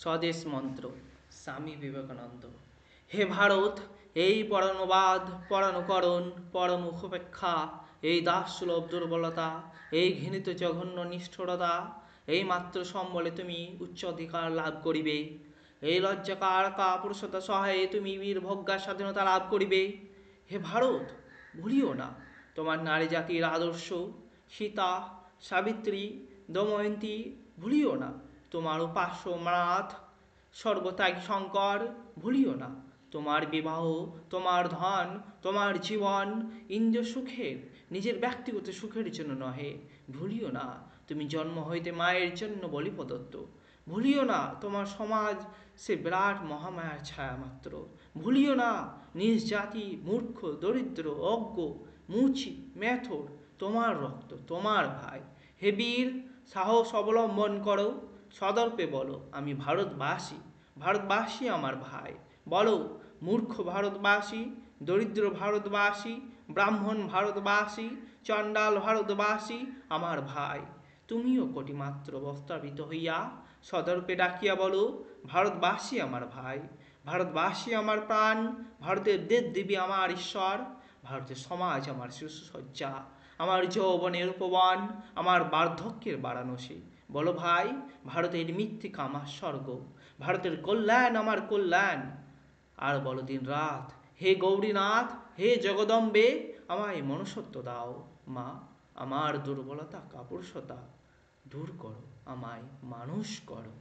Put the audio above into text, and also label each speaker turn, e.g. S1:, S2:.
S1: স্বদেশ মন্ত্র, স্বামী বিবেকানন্দ। হে ভারত, এই পরাণবাদ, পরাণকরণ, পরমুখপেক্ষা, এই দাসসুলভ দুর্বলতা, এই ঘৃণিত জঘন্য নিষ্ঠুরতা, এই মাত্র সম্বলে তুমি উচ্চ অধিকার লাভ করিবে। এই লজ্জাকার কাপুরুষতা সহায়ে তুমি বীরভোগ্যা স্বাধীনতা লাভ করিবে। হে ভারত, ভুলিও না তোমার নারী জাতির আদর্শ। সীতা, সাবিত্রী, দময়ন্তী, ভুলিও না তোমার উপাস্য নাথ স্বর্গত্যাগী শঙ্কর। ভুলিও না তোমার বিবাহ, তোমার ধন, তোমার জীবন ইন্দ্রিয় সুখের, নিজের ব্যক্তিগত সুখের জন্য নহে। ভুলিও না তুমি জন্ম হইতে মায়ের জন্য বলি প্রদত্ত। ভুলিও না তোমার সমাজ সে বিরাট মহামায়ার ছায়া মাত্র। ভুলিও না নিজ জাতি, মূর্খ, দরিদ্র, অজ্ঞ, মুচি, মেথর, তোমার রক্ত, তোমার ভাই। হে বীর, সাহস অবলম্বন করো, সদর্পে বলো আমি ভারতবাসী, ভারতবাসী আমার ভাই। বলো মূর্খ ভারতবাসী, দরিদ্র ভারতবাসী, ব্রাহ্মণ ভারতবাসী, চণ্ডাল ভারতবাসী আমার ভাই। তুমিও কোটিমাত্র বস্ত্রাবৃত হইয়া সদর্পে ডাকিয়া বলো ভারতবাসী আমার ভাই, ভারতবাসী আমার প্রাণ, ভারতের দেব দেবী আমার ঈশ্বর, ভারতের সমাজ আমার শিশুসজ্জা, আমার যৌবনের উপবন, আমার বার্ধক্যের বারাণসী। বলো ভাই, ভারতের মৃত্তিকা আমার স্বর্গ, ভারতের কল্যাণ আমার কল্যাণ। আর বলো দিন রাত, হে গৌরীনাথ, হে জগদম্বে, আমায় মনুষ্যত্ব দাও। মা, আমার দুর্বলতা কাপুরুষতা দূর করো, আমায় মানুষ করো।